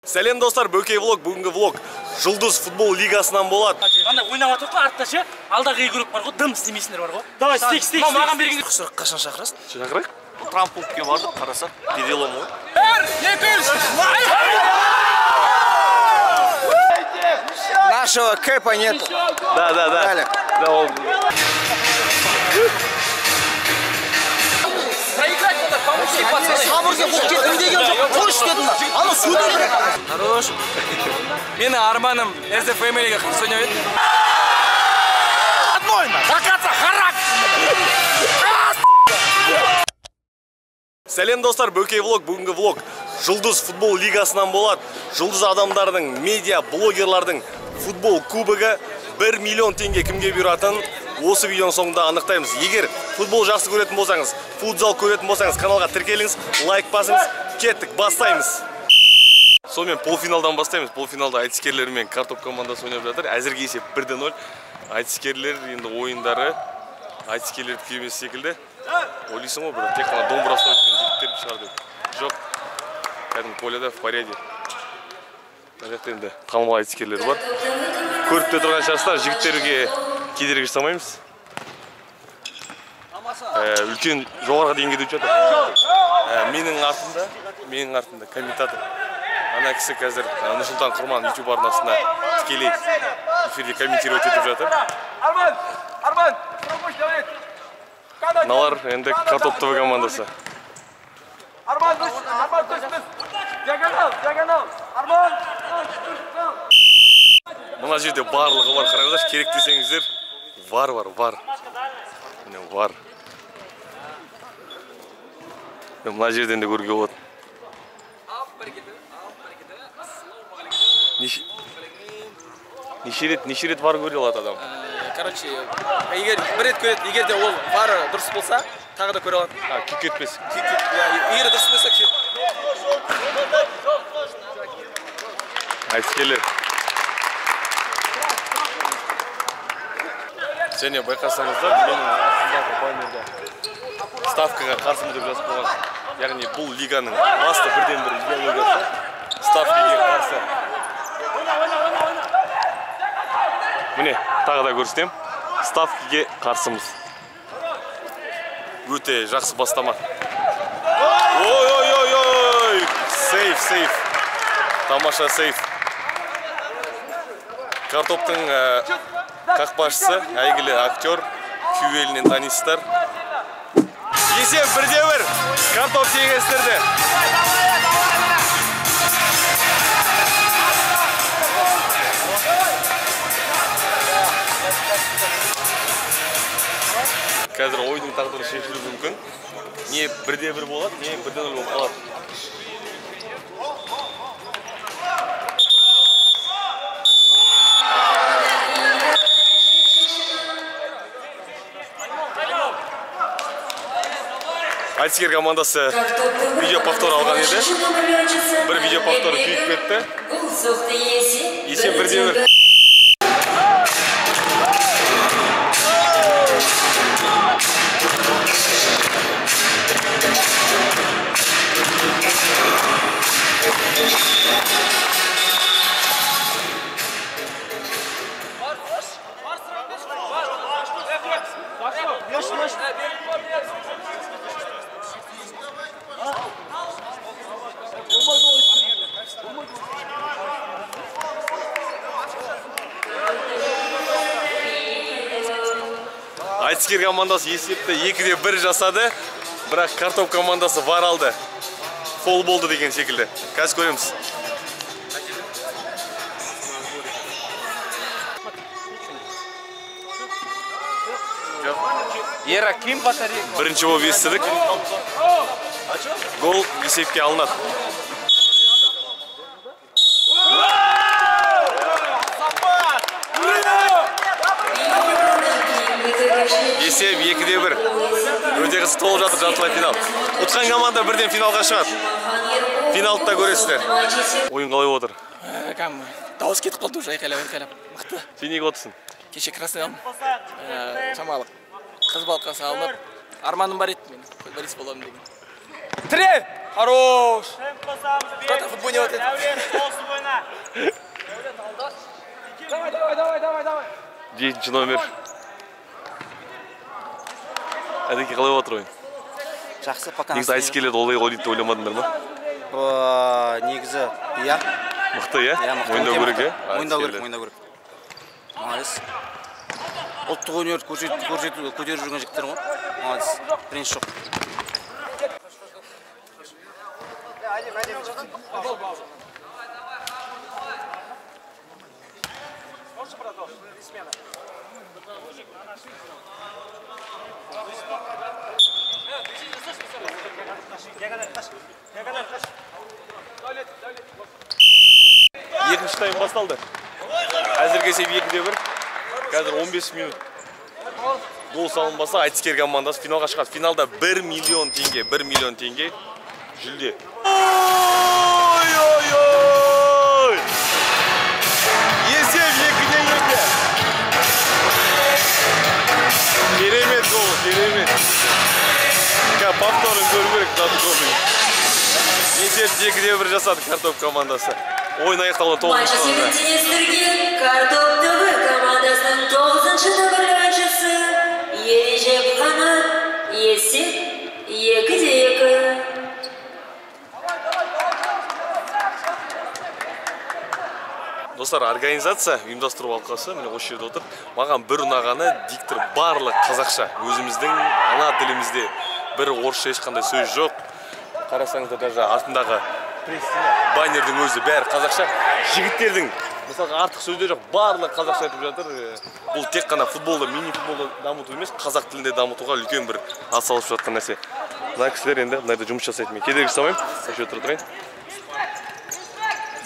Сәлем достар, Бөкей влог, бүгінгі влог Жұлдыз футбол лигасынан болады. Анда ойнап атып қой, артта ше, алдағы игрок бар ғой, дым істемейсіңдер бар ғой. Давай, стейк. Маған берген. Қашан шақырасың? Шақырайық? Трампултке бардық, қарасақ, перелом ғой. 1, 2, 3. Нашего кэпа нет. Да. Да, ол. Проиграть надо, помогите, пацаны. Сабырға бұл кетім деген жоқ. Қойш дедім ба? Аны сөйлей берек. Хорош. Менің арманым СФМ-ге қырсы ойнап еді. Однойна. Докатса, харак. Сәлем достар, Бөкей влог, бүгінгі влог Жұлдыз футбол лигасынан болады. Жұлдыз адамдардың, медиа, блогерлардың футбол кубогы 1 миллион теңге кімге бұйыратын осы видеоның соңында анықтаймыз. Егер футбол жақсы көретін болсаңыз, футзал көретін болсаңыз, каналға тіркеліңіз, лайк басыңыз, кеттік, бастаймыз. Сонымен полуфиналдан бастаймыз. Полуфиналда айтыскерлер мен Картоп командасы ойнап жатыр. Әзірге есеп 1-0. Айтыскерлер енді ойындары айтыскерлер кемес секілді. Ойлайсың ғой, бір тек қана домбыра ұстап жүрген жігіттер шығар деп. Жоқ. Кәдімгі поляда в параде. Мына жақта енді танымал айтыскерлер бар. Көріп те тұрған шығарсыздар, жігіттерге кедергі жасамаймыз. Үлкен жоғарғы деңгейде өтіп жатыр. Менің артымда комментатор. Ана кісі қазір Нұрсұлтан Құрман YouTube арнасында тікелей эфирде комментировать етіп жатыр. Арман! Мыналар енді Картоп ТВ командасы. Арман, түс! Диагонал! Арман! Мына жерде барлығы бар, қараңыздар, керек десеңіздер, var. Міне var. Мына жерден де көруге болады. Неше рет var көре алады адам? Короче, егер бір рет көреді, егер де ол бар дұрыс болса, тағы да көре алады. Күйік кетпес. Егер дұрыс болса, күйік. Айтыскерлер. Және байқасаңыздар, менің астындағы баннерда ставкаға қарсымын деп жазып қойған. Яғни бұл лиганың басты бірден-бір идеологиясы ставкаға қарсы. Міне, тағы да көрсетем. Ставкаға қарсымыз. Өте жақсы бастама. Ой! Сейф. Тамаша сейф. Картоптың қақпашысы, әйгілі актер, Кювелінен танисыздар. Есеп 1-1. Картоп теңестірді. Қазір ойдың тағдыры шешілуі мүмкін. Не 1-1 болады, не 1-0 болып қалады. Айтыскер командасы видео повтор алған еді. Бір видео повторы күйіп кетті. Есеп 1-1. Айтыскер командасы есепті 2-1 жасады, бірақ Картоп командасы var алды. Фол болды деген секілді. Қазір көреміз. Бірінші болып естідік. Гол есепке алынады. Есеп 2-1. Өте қызық толып жатыр жартылай финал. Ұтқан команда бірден финалға шығады. Финалды да көресіздер. Ойын қалай отыр? Дауыс кетіп қалды уже айқайлап. Мықты. Сен неге отырсың? Кеше красный алдым. Шамалы. Қыз балқа салынып, арманым бар еді мен. Футболист боламын деген. Трен! Хорош! Кто-то в футболе вот это. Давай. 7-ші номер. Әдеке қалай отыр ойын? Жақсы, пока. Негізі айтыскерлерді олай ойнайды деп ойламадыңдар ма? Негізі, иә. Мықты, иә? Мықты. Ойындау керек, иә? Ойындау керек. Молодец. Ұлттық өнерді көтеріп жүрген жігіттер ғой. Молодец. Реніш жоқ. Екінші тайм басталды. Әзірге есеп 2-1. Қазір 15 минут. Гол салынбаса, айтыскер командасы финалға шығады. Финалда 1 миллион теңге жүлде. Ой! Есеп 2-2. Керемет гол, керемет. Повторын көру керек, даты көру. Есеп 2-1 жасады Картоп командасы. Ойын аяқталды 9-шы Матчы теңестірген Картоп ТВ командасының 9-шы нөмірлі ойыншысы Ережеп Қанат, есеп 2-2. Достар, организация, ұйымдастыру алқасы, міне осы жерде отыр. Маған бір ұнағаны диктор барлық қазақша. Өзіміздің ана тілімізде бір орысша ешқандай сөз жоқ. Қарасаңыздар, даже артындағы баннердің өзі бәрі қазақша. Жігіттердің мысалға артық сөздер жоқ, барлық қазақша айтып жатыр. Бұл тек қана футболды, мини-футболды дамыту емес, қазақ тілінде дамытуға үлкен бір атсалысып жатқан нәрсе. Мына кісілер енді мынайда жұмыс жасайды. Мен кедергі жасамаймын. Осы жерде тұрайын.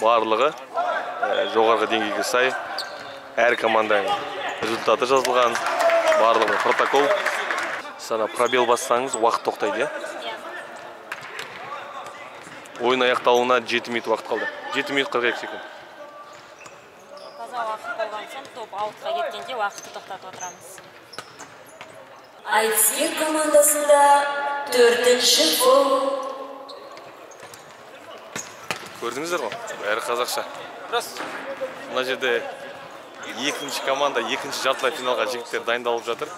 Барлығы жоғарғы деңгейге сай, әр команданың результаты жазылған, барлығы протокол. Сана пробел бассаңыз, уақыт тоқтайды, иә? Ойын аяқталуына 7 минут уақыт қалды. 7 минут 42 секунд. Таза уақыт болған соң топ аутқа кеткенде уақытты тоқтатып отырамыз. Айтыскер командасында 4-ші гол. Көрдіңіздер ғой? Бәрі қазақша. Мына жерде екінші команда, екінші жартылай финалға жігіттер дайындалып жатыр.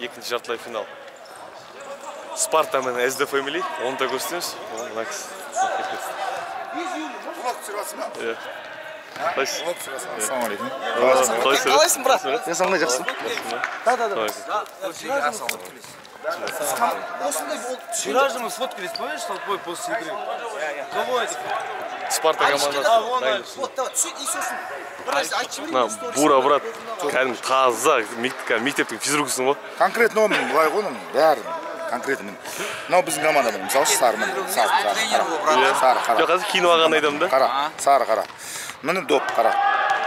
Екінші жартылай финал. Спарта мен SD Family. Оны да көрсетеміз. Ассалаумағалейкум. Қалайсың, брат? Жасамай жақсы. Вчера же мы сфоткались, помнишь, толпой после игры? Кого это? Спарта командасы. Бура, брат. Кәдімгі таза мектептің физругісің ғой. Конкретно оның былай ғой, оның бәрі конкретно. Мынау біздің командамыз, мысалы сары, сары. Жоқ, қазір кино алған айтамын да. Қара, сары қара. Міне доп қара.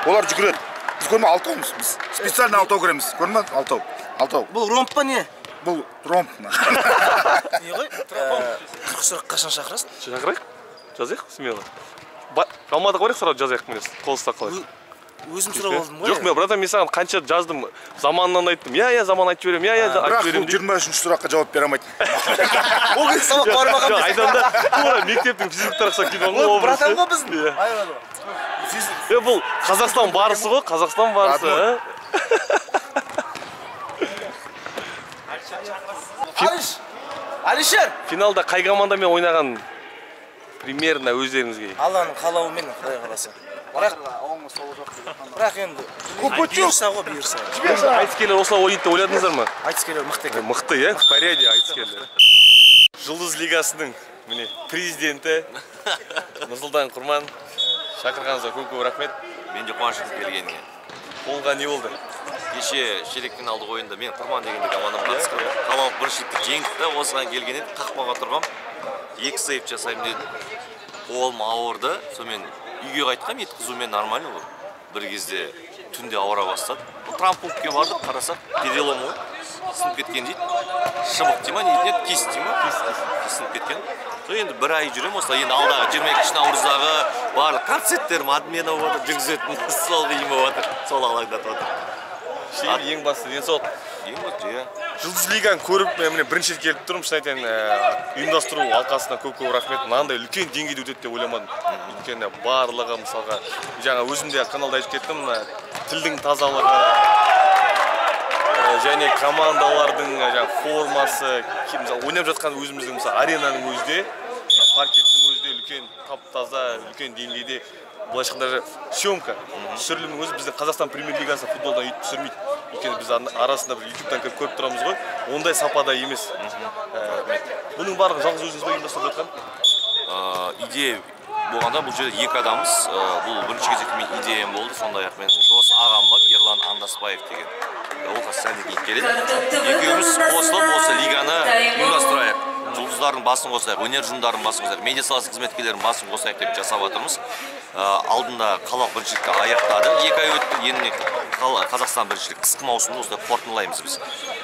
Олар жүгіреді. Біз көрме алтауымыз. Біз специально алтау көреміз. Көрме алтау. Бұл ромп па не? Бұл ромп. Не ғой? 40 сұрақ қашан шақырасың? Шақырайық? Жазайық, смело. Алматыға барайық сұрап жазайық міне. Қол ұстап қалайық. Өзім сұрап алдым ғой. Жоқ, мен братан, мен саған қанша жаздым, заманынан айттым. Я, заман айтып жіберем, я, айтып Бірақ жіберем. бұл 23-ші сұраққа жауап бере алмайды. Ол кезде сабақ бармаған Жоқ, айтамда, тура мектептің физиктар ұқсап кеткен ғой, образ. братан ғой біздің. Бұл Қазақстан барысы ғой, Қазақстан барысы. Алишер! Финалда қай командамен ойнаған примерно өздеріңізге? Алланың қалауымен құдай қаласа. Бірақ енді бұйырса ғой, бұйырса. Айтыскерлер осылай ойнайды деп ойладыңыздар ма? Айтыскерлер мықты екен. Мықты, иә? В порядке айтыскерлер. Жұлдыз лигасының міне президенті Нұрсұлтан Құрман. Шақырғаныңызға көп рахмет. Мен де қуаныштымын келгеніне. Қолға не болды? Кеше ширек финалдық ойында мен Құрман дегенде командам қатысты. Қалалық біріншілікті жеңдік та, осыған келгенде қақпаға тұрғам. 2 сейв жасаймын дедім. Қолым ауырды. Сонымен үйге қайтқам, еткізумен нормально бұл. Бір кезде түнде ауыра бастады. Травмпунктке бардық, қарасақ, перелом ғой. Сынып кеткен дейді. Шыбық дей ма, не дейді? Киіс дей ма? Сынып кеткен. Сол енді бір ай жүрем, осылай енді алдағы 22 наурыздағы барлық концерттерім адмена болып жүргізетін сол дейім болып жатыр. Сол алаңдатып жатыр. Ең басты денсаулық. Ең мықты, иә. Жұлдыз лиганы көріп, мен бірінші рет келіп тұрмын, шын айтайын, ұйымдастыру алқасына көп рахмет. Мынандай үлкен деңгейде өтеді деп ойламадым. Өйткені барлығы, мысалға, жаңа өзім де каналда айтып кеттім, тілдің тазалығы, және командалардың формасы, ойнап жатқан өзіміздің аренаның өзде, паркеттің өзде үлкен тап-таза, үлкен деңгейде. Былайша айтқанда съемка, түсірілімнің өзі біздің Қазақстан премьер-лигасы футболдан үй түсірмейді. Өйткені біз арасында бір YouTube-тан көріп тұрамыз ғой, ондай сапада емес. Бұның барлығын жалғыз өзіңіз бе ұйымдастырып жатқан? Идея болғанда бұл жерде екі адамыз, бұл бірінші кезекте мен идеям болды, сондай-ақ менің дос ағам бар, Ерлан Андасбаев деген. Ол қазір кейін келеді. Екеуміз қосылып осы лиганы ұйымдастырайық. Жұлдыздардың басын қосайық, өнер ұжымдарының басын қосайық, медиа саласы қызметкерлерінің басын қосайық деп жасап жатырмыз. Алдында қалалық біріншілікті аяқтады. 2 ай өтті, енді Қазақстан біріншілік қысқы маусымда осылай қорытындылаймыз біз.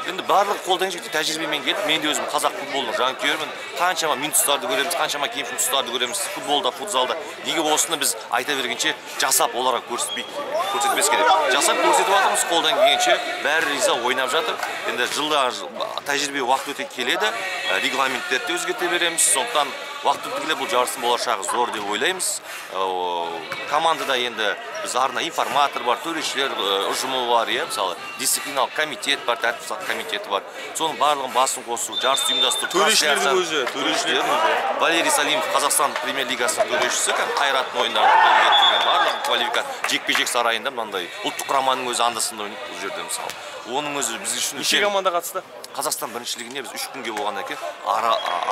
Енді барлығы қолдан келгенше тәжірибемен келіп, мен де өзім қазақ футболының жанкүйерімін. Қаншама минуттарды көреміз, қаншама кемшін тұстарды көреміз, футболда, футзалда. Неге осыны біз айта бергенше жасап оларға көрсетпес керек. Жасап көрсетіп жатырмыз, қолдан келгенше бәрі риза ойнап жатыр. Енді жылда тәжірибе уақыт өте келеді, регламенттерді өзгерте береміз. Сондықтан уақыт өте келе бұл жарыстың болашағы зор деп ойлаймыз. Командада енді біз арна информатор бар, төрешілер ұжымы бар, мысалы дисциплиналық комитет бар, тәртіп сақшылық комитеті бар. Соның барлығын басын қосу, жарыс ұйымдастыру. Төрешілердің өзі, Валерий Салимов, Қазақстан премьер-лигасының төрешісі, қайраттың ойындарын кетірген барлық квалификация жекпе-жек сарайында мынандай ұлттық құраманың өзі андасында ойнайды бұл жерде мысалы. Оның өзі біз үшін неше команда қатысты? Қазақстан біріншілігіне біз 3 күнге болғаннан кейін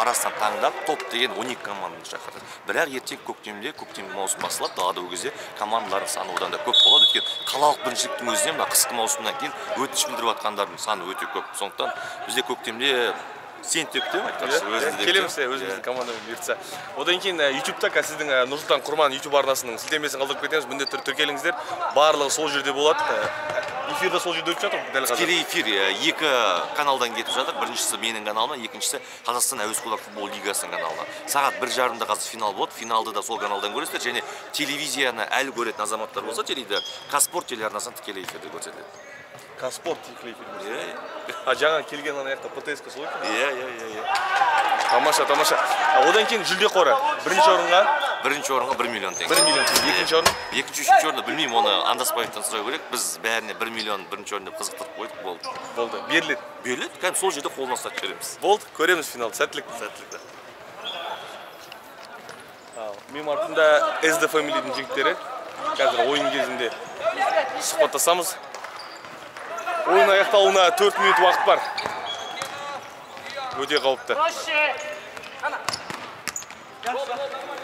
арасынан таңдап топ деген 12 команданы шақырдық. Бірақ ертең көктем маусым басталып, далада ол кезде командалардың саны одан да көп болады. Өйткені қалалық біріншіліктің өзінен мына қысқы маусымнан кейін өтініш білдіріп жатқандардың саны өте көп. Сондықтан бізде көктемде сентябрьде келеміз өзіміздің командамен бұйыртса. Одан кейін YouTube-та сіздің Нұрсұлтан Құрман YouTube арнасының сілтемесін қалдырып кетеміз. Міндетті түрде тіркеліңіздер. Барлығы сол жерде болады. Эфирде сол жерде өтіп жатыр дәл қазір. Тікелей эфир екі каналдан кетіп жатыр. Біріншісі менің каналымнан, екіншісі Қазақстан әуесқойлар футбол лигасының каналынан. Сағат 1:30-да қазір финал болады. Финалды да сол каналдан көресіздер. Және телевизияны әлі көретін азаматтар болса, Казспорт телеарнасынан тікелей эфирде көрсетіледі. Казспорт тікелей эфир. Жаңа келген аяқта ПТС-ка сол екен? Иә. Тамаша. Одан кейін жүлде қоры. Бірінші орынға 1 миллион теңге. 1 миллион теңге. Екінші орын? Екінші, үшінші орынды білмеймін, оны Андасбаевтан сұрау керек. Біз бәріне 1 миллион бірінші орын деп қызықтырып қойдық, болды. Болды. Беріледі. Кәдімгі сол жерде қолдан ұстап береміз. Болды, көреміз финалды. Сәттілік. Мен артында SD Family-дің жігіттері. Қазір ойын кезінде сұхбаттасамыз. Ойын аяқталуына 4 минут уақыт бар. Өте қауіпті.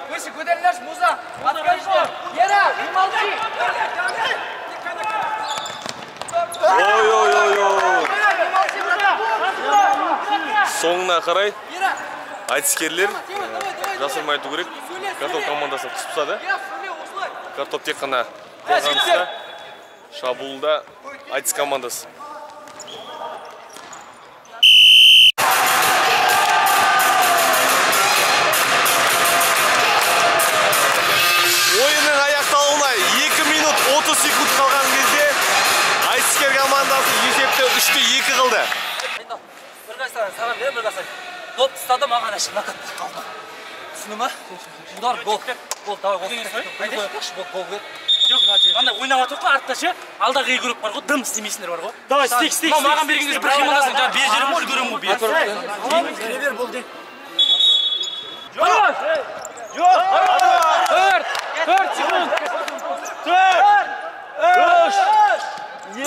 Выше, көтерілерші, Муза! Откройші! Ера, молчи! Ой. Соңына қарай айтыскерлер жасырмай айту керек. Картоп командасы қыспысады. Картоп тек қана қорғаныста, шабуылда айтыс командасы. Ойынның аяқталуына 2 минут 30 секунд қалған кезде айтыскер командасы есепті 3-2 қылды. Bir kaçtan sana bir kaçtan. Top tutada mağana şınakat kaldı. Sınıma. Bunlar gol. Gol daha gol. Haydi. Gol. Yok. Anda oynап атып артта алдағы grup бар ғой, дым істемейсіңдер бар ғой. Давай, стик. Маған бергеніңіз бір қимылдасың, жаңа бер жерім ғой, үлгерем ғой, бер. Бер бол де. Жоқ. 4 секунд. 4. 3. 2.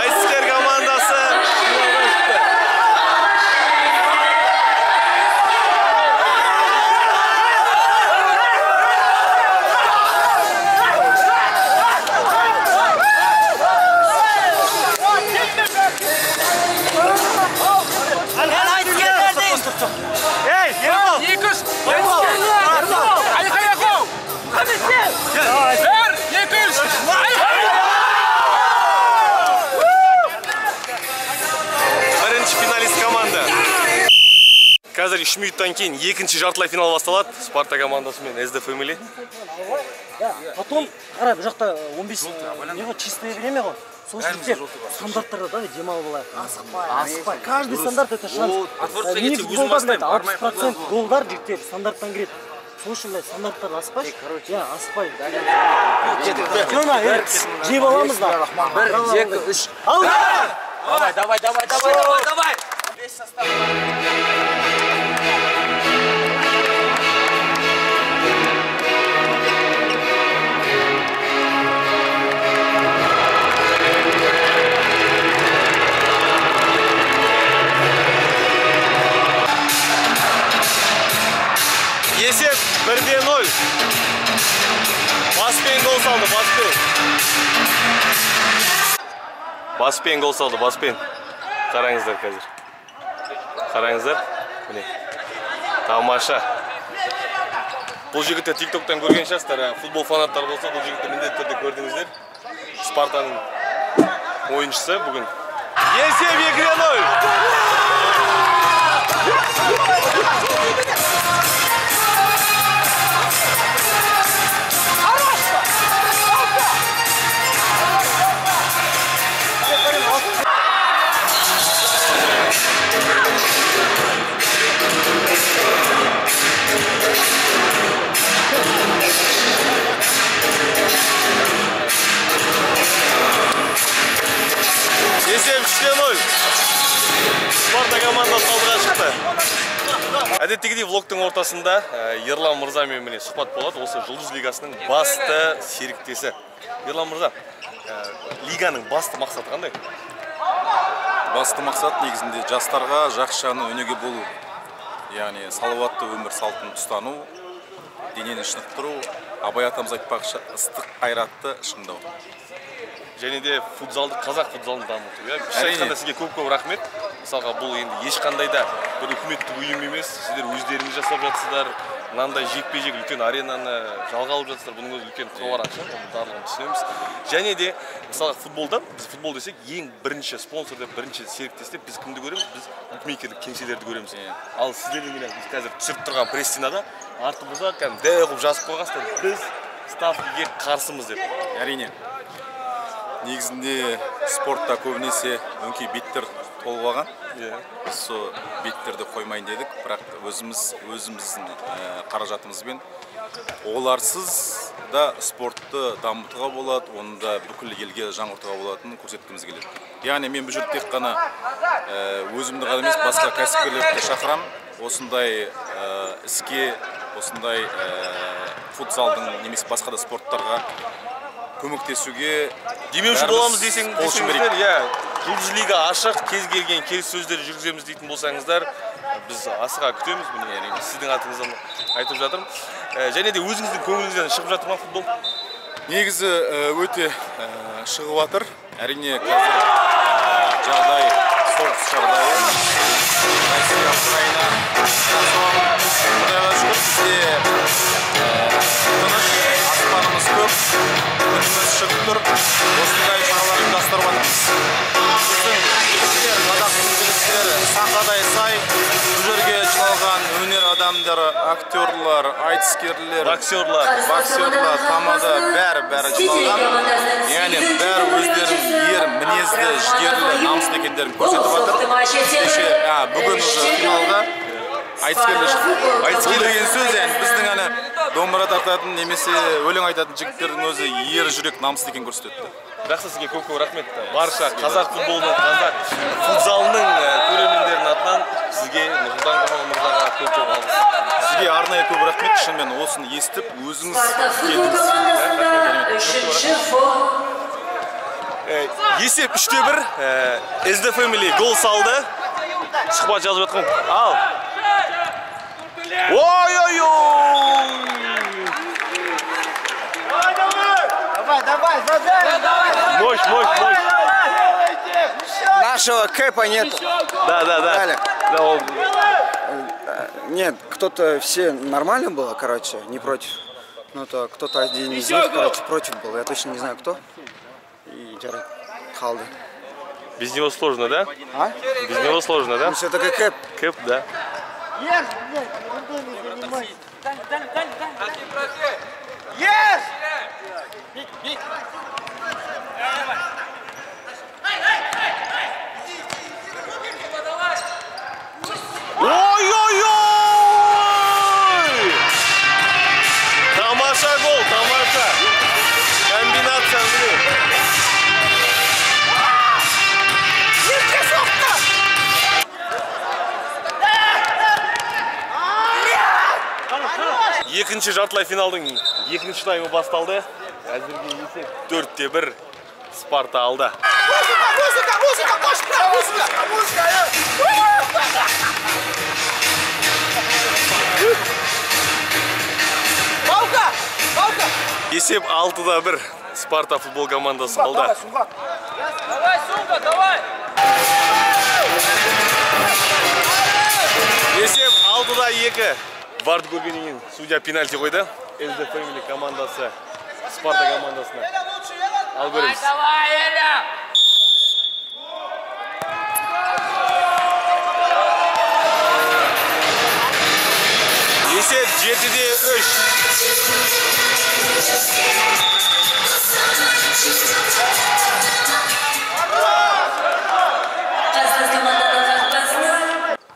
Айтыскер командасы қазір 3 минуттан кейін екінші жартылай финал басталады. Спарта командасы мен SD Family. Потом, қара, бұл жақта 15 неғо чистое время ғой. Сол жігіттер стандарттарға да демал болады. Асықпай. Каждый стандарт это шанс. Не футболда біледі, 60% голдар жігіттер стандарттан кіреді. Сол үшін стандарттарды асықпай. Я, асықпай. Жеп аламыз да. 1, 2, 3. Ал! Давай! 5 состав. Есеп 1-0. Баспен гол салды, Баспен гол салды, Баспен. Қараңыздар қазір. Қараңыздар. Міне. Тамаша. Бұл жігітті TikTok-тан көрген шығарсыздар. Футбол фанаттары болса, бұл жігітті міндетті түрде көрдіңіздер. Спартаның ойыншысы бүгін. Есеп 2-0. Есеп 3-0. Спарта командасы алдыға шықты. Әдеттегідей влогтың ортасында Ерлан мырзамен міне сұхбат болады. Осы Жұлдыз лигасының басты серіктесі. Ерлан мырза, лиганың басты мақсаты қандай? Басты мақсат негізінде жастарға жақшаны өнеге болу. Яғни салауатты өмір салтын ұстану, денені шынықтыру, Абай атамыз айтпақшы ыстық қайратты шыңдау. Және де футзалды, қазақ футзалын дамыту. Айтқанда сізге көп-көп рахмет. Мысалға бұл енді ешқандай да бір үкіметтік ұйым емес. Сіздер өздеріңіз жасап жатсыздар. Мынандай жекпе-жек үлкен аренаны жалға алып жатсыздар. Бұның өзі үлкен қыруар ақша. Барлығын түсінеміз. Және де мысалға футболда, біз футбол десек ең бірінші спонсор деп, бірінші серіктес деп біз кімді көреміз? Біз букмекерлік кеңселерді көреміз. Ал сіздердің міне біз қазір түсіріп тұрған пресстинада артымызда дәу қылып жазып қойғансыздар. Біз ставкаға қарсымыз деп. Әрине. Негізінде спортта көбінесе өңкей беттер толып алған. Біз сол беттерді қоймайын дедік, бірақ өзіміздің қаражатымызбен оларсыз да спортты дамытуға болады, оны да бүкіл елге жаңғыртуға болатынын көрсеткіміз келеді. Яғни мен бұл жерде тек қана өзімді ғана емес, басқа кәсіпкерлерді шақырам, осындай іске, осындай футзалдың немесе басқа да спорттарға көмектесуге демеуші боламыз десеңіздер, Жұлдыз лига ашық, кез келген келіссөздер жүргіземіз дейтін болсаңыздар, біз асыға күтеміз. Міне сіздің атыңыздан айтып жатырмын. Және де өзіңіздің көңіліңізден шығып жатыр ма футбол? Негізі өте шығып жатыр. Әрине қазір жағдай, соғыс жағдайы. Россия, Украина, Құдайға шүкір, бізде аспанымыз көп, күніміз шығып тұр. Осындай шаралар ұйымдастырып жатырмыз. Біздің жігіттер сақадай сай, бұл жерге жиналған өнер адамдары, актерлар, айтыскерлер, боксерлар, тамада бәрі жиналған. Яғни бәрі өздерінің ер, мінезді, жігерлі, намысты екендерін көрсетіп жатыр. Бүгін уже финалға айтыскерлер деген сөз, біздің домбыра тартатын немесе өлең айтатын жігіттердің өзі ер жүрек намысты екен көрсетеді. Жақсы, сізге көп-көп рахмет. Барша қазақ футболының, қазақ футзалының көрермендерінің атынан сізге Нұрсұлтан Қамалмырзаға көп-көп алғыс. Сізге арнайы көп рахмет. Шынымен осыны естіп, өзіңіз келдіңіз. Есеп 3-1. SD Family гол салды. Сұхбат жазып жатқан. Ал. Ой-ой-ой! Давай! Мощь! Нашего кэпа нету. Да. Нет, кто-то все нормально было, короче, не против. Ну то кто-то один из них, короче, против был. Я точно не знаю кто. И Джаред Халды. Без него сложно, да? А? Без него сложно, да? Ну все-таки кэп. Кэп, да. Ой-ой-ой! Тамаша гол, тамаша. Комбинация. Екінші жартылай финалдың екінші таймы басталды. Әзірге есеп 4-1 Спарта алды. Есеп 6-1 Спарта футбол командасы алды. Давай, Сумка, давай! Есеп 6-2. Варды көргеннен кейін судья пенальти қойды. SD Family командасы Спарта командасына. Ал көреміз. Давай, Эля! Есеп 7-3.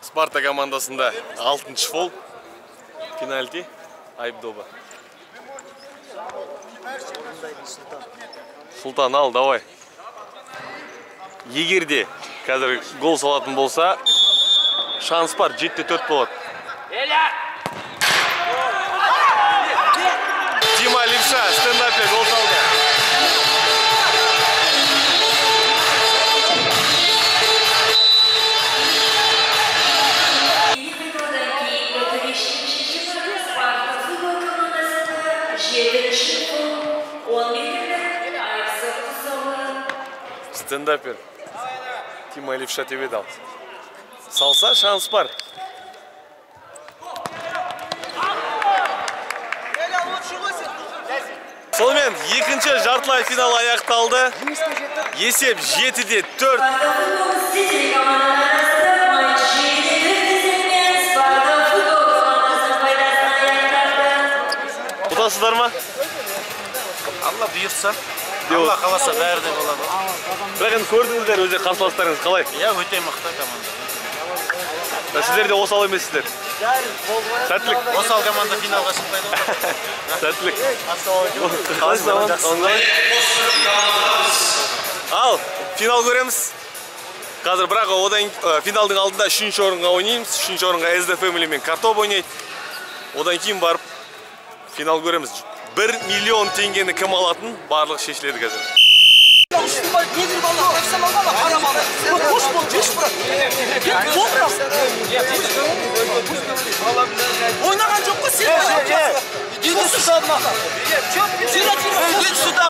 Спарта командасында 6-шы фол. Пенальти. Айыпдоба. Султан ал, давай. Егерде қазір гол салатын болса, шанс бар, 7-4 болады. Дима Левша стендапе гол салды. Стендапер Дима Левша тебе дал. Салса шанс бар. Сонымен екінші жартылай финал аяқталды. Есеп 7-4. Ұтасыздар ма? Алла бұйырса, Алла қаласа бәрі де болады. Бірақ енді көрдіңіздер өзе қарсыластарыңыз қалай? Иә, өте мықты команда. Сіздер де осал емессіздер. Сәттілік. Осал команда финалға шықпайды. Сәттілік. Ал, финал көреміз. Қазір бірақ одан финалдың алдында 3-ші орынға ойнаймыз. 3-ші орынға SD Family мен Картоп ойнайды. Одан кейін барып финал көреміз. 1 миллион теңгені кім алатын барлық шешіледі қазір. Ойнаған жоқ қой сен. Иди сюда, нахуй. Иди сюда.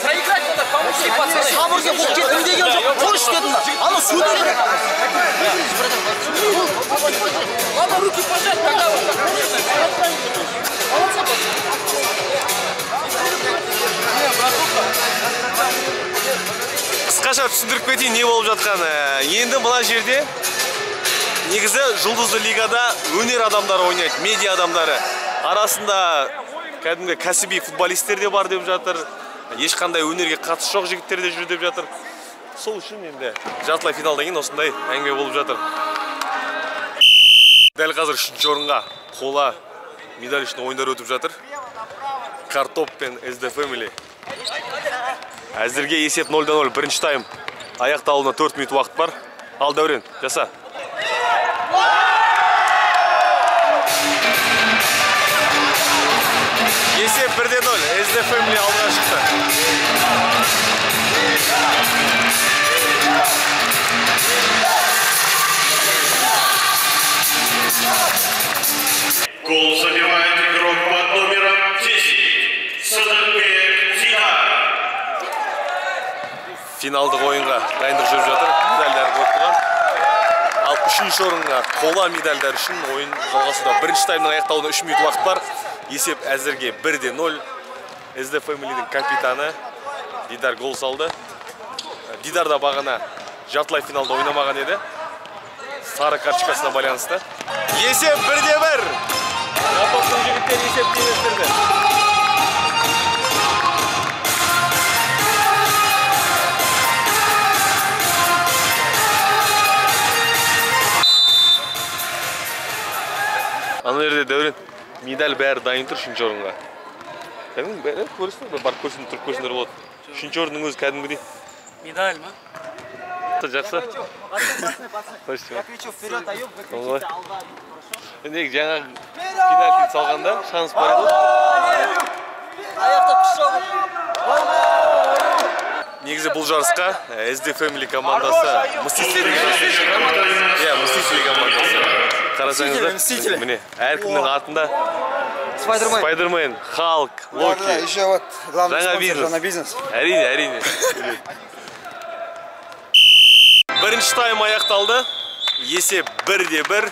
Проиграть надо, помочь пацаны. Сабырға бұл кетіп деген жоқ. Қойш дедім да. Ана сюда бер. Надо руки пожать, когда вот так. Қысқаша түсіндіріп кетейін не болып жатқаны. Енді мына жерде негізі жұлдызды лигада өнер адамдары ойнайды, медиа адамдары. Арасында кәдімгі кәсіби футболисттер де бар деп жатыр. Ешқандай өнерге қатысы жоқ жігіттер де жүр деп жатыр. Сол үшін енді жартылай финалдан кейін осындай әңгіме болып жатыр. Дәл қазір 3-ші орынға қола медаль үшін ойындар өтіп жатыр. Картоп пен SD Family. Әзірге есеп 0-0, бірінші тайм. Аяқталуына 4 минут уақыт бар. Ал Дәурен, жаса. Есеп 1-0, SD Family алдыға шықты. Гол забивает игрок под номером 10. Садыкбек Дидар. Финалдық ойынға дайындық жүріп жатыр. Медальдар қойылған. Ал 3-ші орынға қола медальдар үшін ойын жалғасуда. Бірінші таймның аяқталуына 3 минут уақыт бар. Есеп әзірге 1-0. SD Family'дің капитаны Дидар гол салды. Дидар да бағана жартылай финалда ойнамаған еді. сары карточкасына байланысты. Есеп 1-1. Картоптың жігіттері есеп теңестірді. Ана жерде Дәурен медаль бәрі дайын тұр 3-ші орынға. Кәдімгі бәрі көресің бе? Барып көрсін тұрып көрсіңдер болады. 3-ші орынның өзі кәдімгідей. Медаль ма? Жақсы. Я кричу вперед, а вы кричите алда. Неге жаңа пенальти салғанда шанс бар еді. Аяқта күш жоқ. Негізі бұл жарысқа SD Family командасы Мстители командасы. Қарасаңыздар, міне, әркімнің артында Спайдермен, Халк, Локи. Еще вот главный спонсор бизнес. Әрине. Бірінші тайм аяқталды. Есеп 1-1.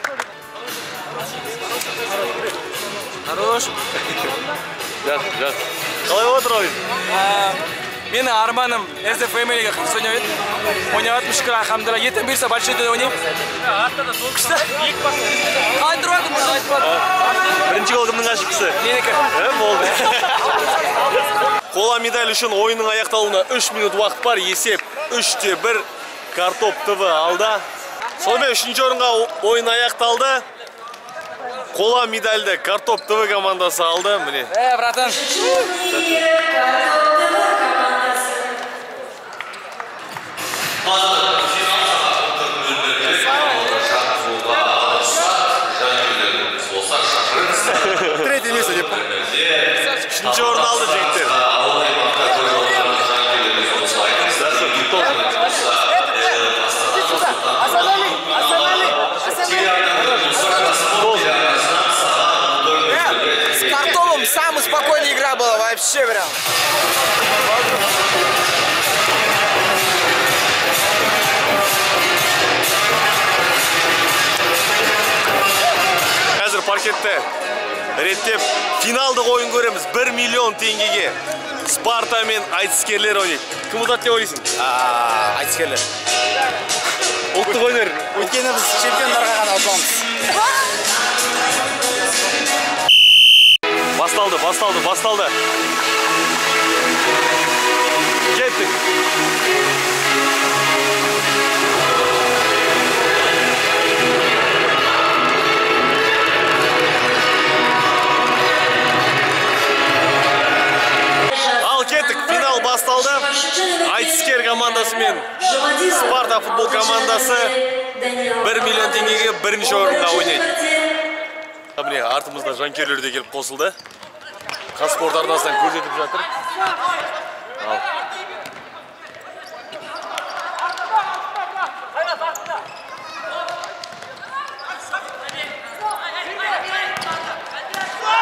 Хорош. Жақсы. Қалай отыр ойын? Мені арманым SD Family-ге қарсы ойнап еді. Ойнап шүкір, алхамдулилла. Ертең бұйырса большой той ойнаймын. Күшті. Қалай тұрады мұрда айтпады. Бірінші гол кімнің ошибкасы? Менікі. Болды. Қола медаль үшін ойынның аяқталуына 3 минут уақыт бар. Есеп 3-1. Картоп ТВ алда. Сонымен 3-ші орынға ойын аяқталды. Қола медальді Картоп ТВ командасы алды. Міне. Братан. Третье место деп. 3-ші орын алды жігіттер. С Картовым самая спокойная игра была вообще прям. Қазір паркетте реттеп финалдық ойын көреміз. 1 миллион теңгеге Спарта мен айтыскерлер ойнайды. Кім ұтады деп ойлайсың? Айтыскерлер. Ұлттық ойнар. Өйткені біз чемпиондарға ғана ұтамыз. Басталды. Кеттік. Финал басталды. Айтыскер командасы мен Спарта футбол командасы 1 миллион теңгеге бірінші орынға ойнайды. Міне артымызда жанкүйерлер де келіп қосылды. Қазспорт арнасынан көрсетіп жатыр.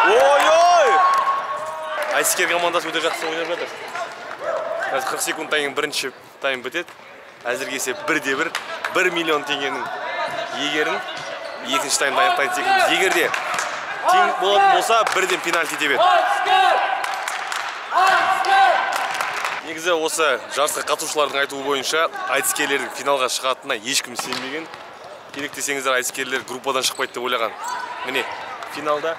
Ой! Айтыскер командасы өте жақсы ойнап жатыр. Қазір 40 секундтан кейін бірінші тайм бітеді. Әзірге есеп 1-1. 1 миллион теңгенің егерін екінші таймда аяқтайды секілді. Егерде тең болатын болса, бірден пенальти тебеді. Негізі осы жарысқа қатысушылардың айтуы бойынша айтыскерлердің финалға шығатынына ешкім сенбеген. Керек десеңіздер айтыскерлер группадан шықпайды деп ойлаған. Міне, финалға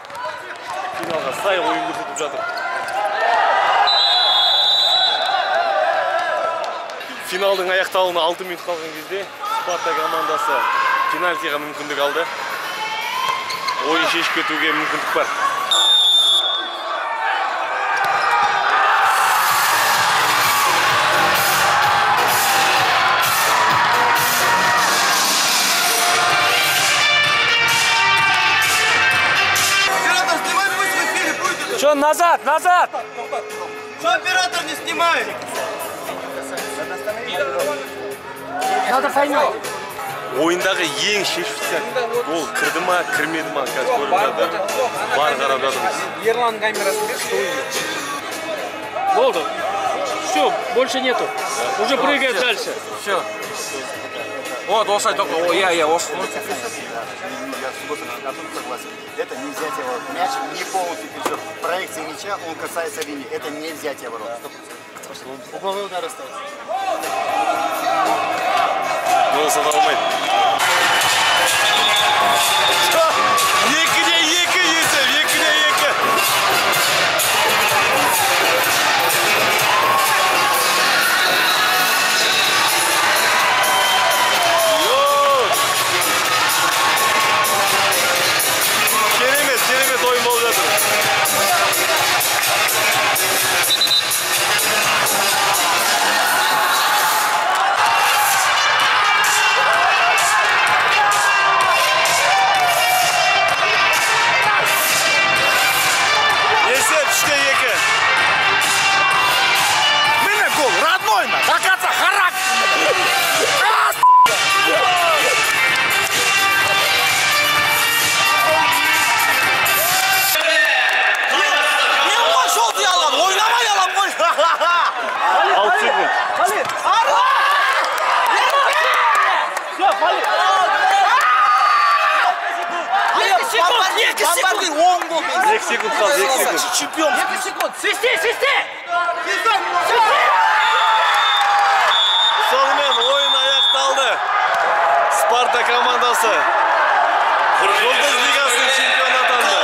сай ойын көрсетіп жатыр. Финалдың аяқталуына 6 минут қалған кезде Спарта командасы пенальтиға мүмкіндік алды. Ойын шешіп кетуге мүмкіндік бар. Что, назад! Что оператор не снимает? Надо поймать. Ойындағы ең шешуші сәт. Гол кірді ма, кірмеді ма, қазір көріп жатыр. Бар қарап жатырмыз. Ерлан камерасын бер, что увидел. Болды. Все, больше нету. Уже прыгает дальше. Все. Вот, осай только. Я осай. Это не взятие ворот. Мяч не полностью перейдет. Проекция мяча, он касается линии. Это не взятие ворот. Угловой удар остается. Гол сата алмайды. Бомбардир 10 гол. 2 секунд қалды, 2 секунд. Чемпион. 2 секунд. Свисти. Сонымен ойын аяқталды. Спарта командасы Жұлдыз Лигасының чемпионы атанды.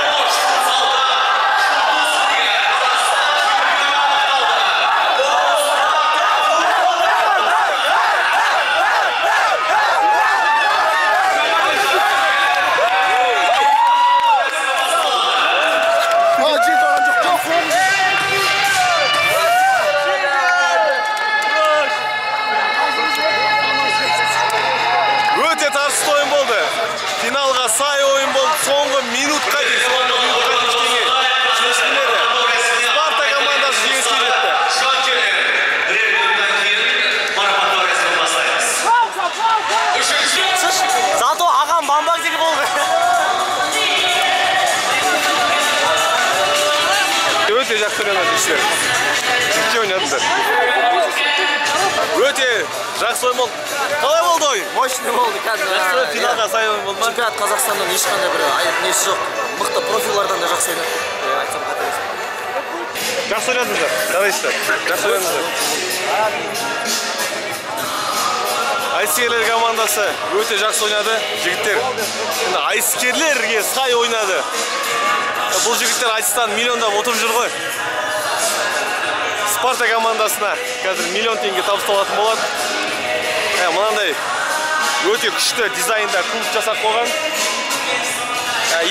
Өте тартысты ойын болды. Финалға сай ойын болды. Соңғы минутқа дейін ештеңе шешілмеді. Спарта командасы жеңіске жетті. Зато ағам бомбардир болды. Өте жақсы ойнады ішілер. Жікте ойнадыңдар. Өте жақсы ойын болды. Қалай болды ойын? Мощный болды. Жақсы финалға сай ойын болды ма? Чемпионат Қазақстаннан ешқандай бір несі жоқ. Мықты профилlardan да жақсы ойнады. Айтсам қателеспесем. Жақсы ойнадыңдар. Жарайсыздар. Жақсы ойнадыңдар. Айыскерлер командасы өте жақсы ойнады. Жігіттер айыскерлерге сай ойнады. Бұл жігіттер айтыстан миллиондап отырып жүр ғой. Спарта командасына қазір миллион теңге табысталатын болады. Мынандай өте күшті дизайнда клуб жасап қойған.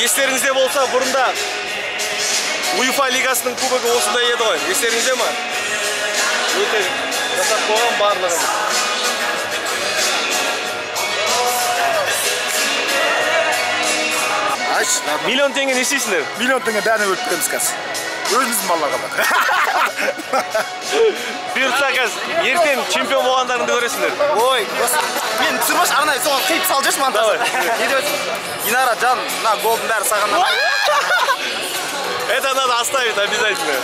Естеріңізде болса, бұрында УЕФА лигасының кубогы осындай еді ғой. Естеріңізде ма? Өте жасап қойған барлығын. Миллион теңге не істейсіңдер? Миллион теңге бәрін өліп береміз қазір. Өзіміздің балаларға бар. Бұйыртса қазір ертең чемпион болғандарыңды көресіңдер. Ой, мен түсірмеш арнайы соған қиып салып жүрші монтажда. Не деп өтсің? Динара, жан, мына голдың бәрі саған. Это надо оставить обязательно.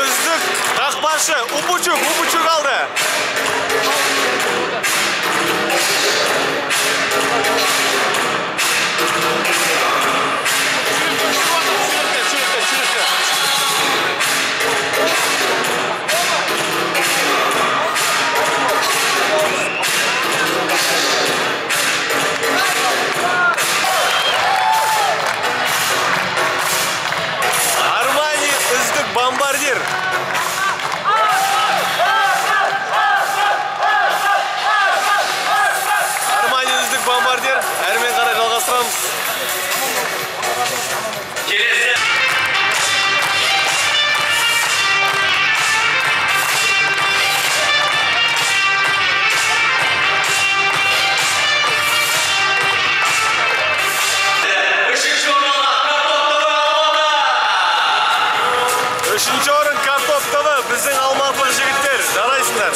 Үздік қақпашы Убучук алды. Армани үздік бомбардир. Армани үздік бомбардир. Әрмен қарай жалғастырамыз. Үшінші орын Картоп ТВ, біздің алматылық жігіттер. Жарайсыңдар.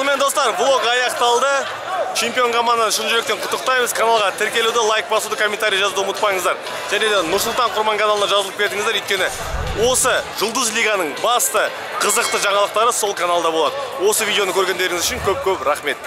Сонымен достар, влог аяқталды. Чемпион команданы шын жүректен құттықтаймыз. Каналға тіркелуді, лайк басуды, комментарий жазуды ұмытпаңыздар. Және де Нұрсұлтан Құрман каналына жазылып кетіңіздер, өйткені осы Жұлдыз Лиганың басты қызықты жаңалықтары сол каналда болады. Осы видеоны көргендеріңіз үшін көп-көп рахмет.